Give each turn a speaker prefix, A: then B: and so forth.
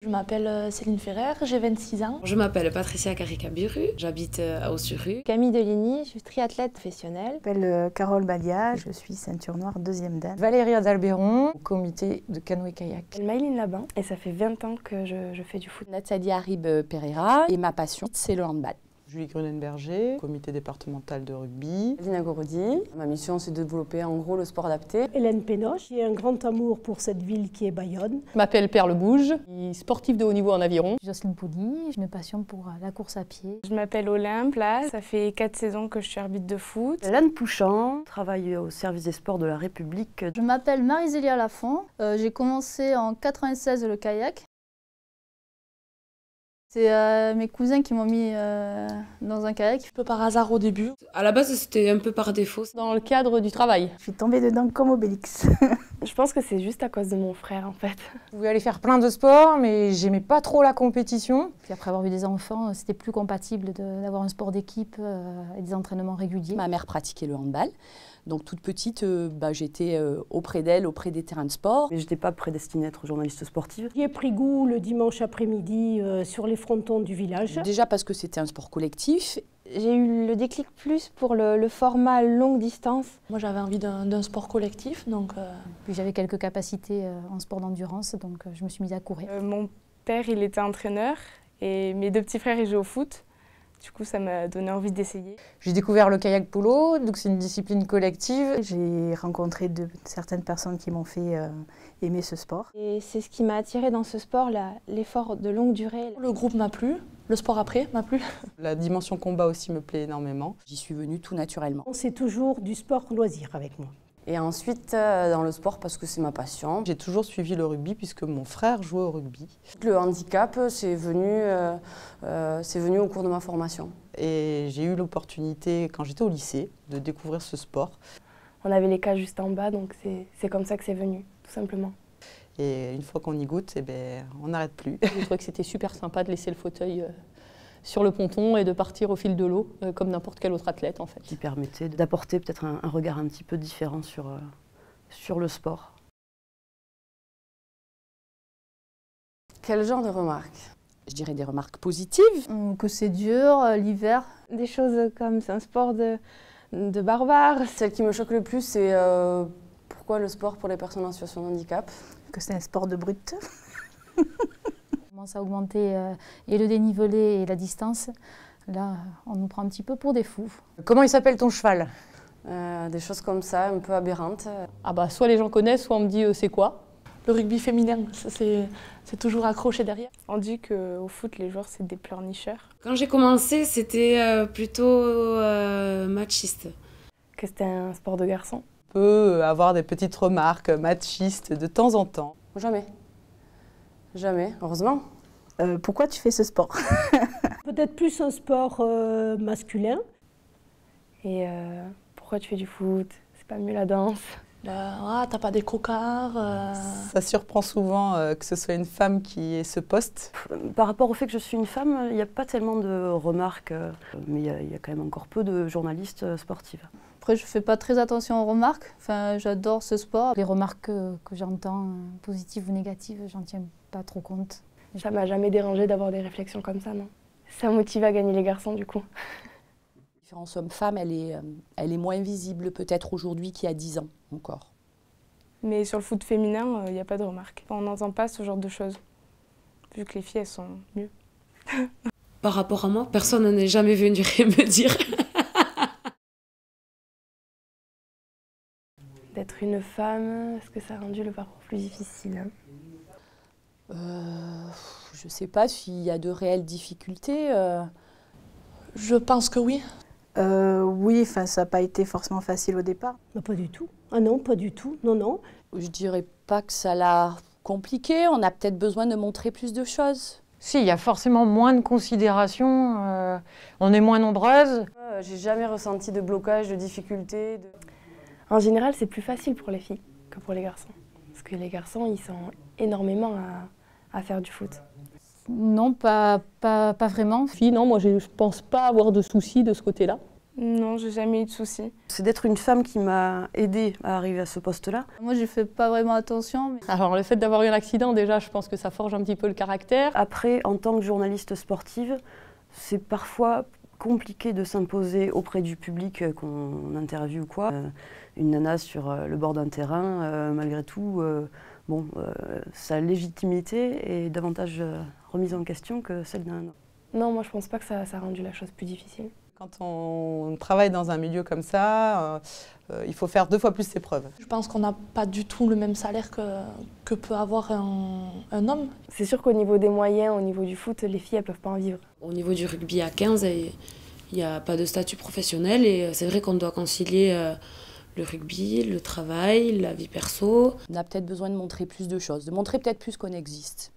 A: Je m'appelle Céline Ferrer, j'ai 26 ans.
B: Je m'appelle Patricia Caricaburu, j'habite à Osuru.
C: Camille Deligny, je suis triathlète professionnelle.
D: Je m'appelle Carole Badia, je suis ceinture noire 2e dan.
E: Valérie Adalbéron, au comité de canoë-kayak.
F: Maëline Labin, et ça fait 20 ans que je fais du foot.
G: Nathalie Harib Pereira, et ma passion, c'est le handball.
H: Julie Grunenberger, comité départemental de rugby.
I: Dina Gorodi, ma mission c'est de développer en gros le sport adapté.
J: Hélène Pénoche, j'ai un grand amour pour cette ville qui est Bayonne.
K: Je m'appelle Perle Bouge, sportive de haut niveau en aviron.
L: Jocelyne Poudy, je me passionne pour la course à pied.
F: Je m'appelle Olympe, là, ça fait 4 saisons que je suis arbitre de foot.
M: Hélène Pouchant, travaille au service des sports de la République.
N: Je m'appelle Marie-Zélia Lafont, j'ai commencé en 96 le kayak. C'est mes cousins qui m'ont mis dans un kayak.
A: Un peu par hasard au début.
B: À la base, c'était un peu par défaut.
K: Dans le cadre du travail.
D: Je suis tombée dedans comme Obélix.
F: Je pense que c'est juste à cause de mon frère en fait.
E: Je voulais aller faire plein de sports, mais j'aimais pas trop la compétition.
L: Puis après avoir eu des enfants, c'était plus compatible d'avoir un sport d'équipe et des entraînements réguliers.
G: Ma mère pratiquait le handball. Donc toute petite, j'étais auprès d'elle, auprès des terrains de sport.
M: Mais je n'étais pas prédestinée à être journaliste sportive.
J: J'y ai pris goût le dimanche après-midi sur les frontons du village.
G: Déjà parce que c'était un sport collectif.
C: J'ai eu le déclic plus pour le format longue distance.
A: Moi j'avais envie d'un sport collectif, donc...
L: Puis j'avais quelques capacités en sport d'endurance, donc je me suis mise à courir.
F: Mon père il était entraîneur et mes 2 petits frères ils jouaient au foot. Du coup, ça m'a donné envie d'essayer.
E: J'ai découvert le kayak polo, donc c'est une discipline collective.
D: J'ai rencontré certaines personnes qui m'ont fait aimer ce sport.
C: Et c'est ce qui m'a attirée dans ce sport, l'effort de longue durée.
A: Le groupe m'a plu, le sport après m'a plu.
H: La dimension combat aussi me plaît énormément.
G: J'y suis venue tout naturellement.
J: C'est toujours du sport loisir avec moi.
I: Et ensuite dans le sport parce que c'est ma passion.
H: J'ai toujours suivi le rugby puisque mon frère jouait au rugby.
I: Le handicap, c'est venu au cours de ma formation.
H: Et j'ai eu l'opportunité, quand j'étais au lycée, de découvrir ce sport.
F: On avait les cages juste en bas, donc c'est comme ça que c'est venu, tout simplement.
H: Et une fois qu'on y goûte, on n'arrête plus.
K: J'ai trouvé que c'était super sympa de laisser le fauteuil sur le ponton et de partir au fil de l'eau, comme n'importe quel autre athlète en fait.
M: Qui permettait d'apporter peut-être un regard un petit peu différent sur le sport.
I: Quel genre de remarques?
G: Je dirais des remarques positives.
N: Que c'est dur, l'hiver.
C: Des choses comme c'est un sport de barbares.
I: Celle qui me choque le plus, c'est pourquoi le sport pour les personnes en situation de handicap?
D: Que c'est un sport de brute.
L: On commence à augmenter et le dénivelé et la distance. Là, on nous prend un petit peu pour des fous.
E: Comment il s'appelle ton cheval?
I: Des choses comme ça, un peu aberrantes.
K: Ah bah, soit les gens connaissent, soit on me dit c'est quoi.
A: Le rugby féminin, c'est toujours accroché derrière.
F: On dit qu'au foot, les joueurs, c'est des pleurnicheurs.
B: Quand j'ai commencé, c'était plutôt machiste.
F: Que c'était un sport de garçon.
H: On peut avoir des petites remarques machistes de temps en temps.
I: Jamais. Jamais, heureusement.
D: Pourquoi tu fais ce sport?
J: Peut-être plus un sport masculin.
F: Et pourquoi tu fais du foot? C'est pas mieux la danse?
A: T'as pas des cocards
H: Ça surprend souvent que ce soit une femme qui ait ce poste.
M: Par rapport au fait que je suis une femme, il n'y a pas tellement de remarques, mais il y a quand même encore peu de journalistes sportives.
N: Après, je fais pas très attention aux remarques. Enfin, j'adore ce sport.
L: Les remarques que j'entends, positives ou négatives, j'en tiens pas trop compte.
F: Ça m'a jamais dérangé d'avoir des réflexions comme ça, non. Ça motive à gagner les garçons, du coup.
G: La différence homme-femme, elle est moins visible peut-être aujourd'hui qu'il y a 10 ans encore.
F: Mais sur le foot féminin, il n'y a pas de remarques. On n'entend pas ce genre de choses, vu que les filles, elles sont mieux.
B: Par rapport à moi, personne n'est jamais venu me dire.
F: D'être une femme, est-ce que ça a rendu le parcours plus difficile?
G: Je ne sais pas s'il y a de réelles difficultés.
A: Je pense que oui.
D: Oui, ça n'a pas été forcément facile au départ.
J: Non, pas du tout. Ah non, pas du tout. Non, non.
G: Je dirais pas que ça l'a compliqué. On a peut-être besoin de montrer plus de choses.
E: Si, il y a forcément moins de considération, on est moins nombreuses.
I: J'ai jamais ressenti de blocage, de difficulté.
F: En général, c'est plus facile pour les filles que pour les garçons. Parce que les garçons, ils sont énormément à faire du foot.
L: Non, pas vraiment.
K: Fille, non, moi je pense pas avoir de soucis de ce côté-là.
F: Non, j'ai jamais eu de soucis.
M: C'est d'être une femme qui m'a aidée à arriver à ce poste-là.
N: Moi, je fais pas vraiment attention.
K: Alors le fait d'avoir eu un accident, déjà, je pense que ça forge un petit peu le caractère.
M: Après, en tant que journaliste sportive, c'est parfois compliqué de s'imposer auprès du public qu'on interviewe ou quoi. Une nana sur le bord d'un terrain, malgré tout, sa légitimité est davantage remise en question que celle d'un homme.
F: Non, moi je pense pas que ça a rendu la chose plus difficile.
H: Quand on travaille dans un milieu comme ça, il faut faire 2 fois plus ses preuves.
A: Je pense qu'on n'a pas du tout le même salaire que peut avoir un homme.
F: C'est sûr qu'au niveau des moyens, au niveau du foot, les filles elles peuvent pas en vivre.
B: Au niveau du rugby à 15, il n'y a pas de statut professionnel et c'est vrai qu'on doit concilier le rugby, le travail, la vie perso.
G: On a peut-être besoin de montrer plus de choses, de montrer peut-être plus qu'on existe.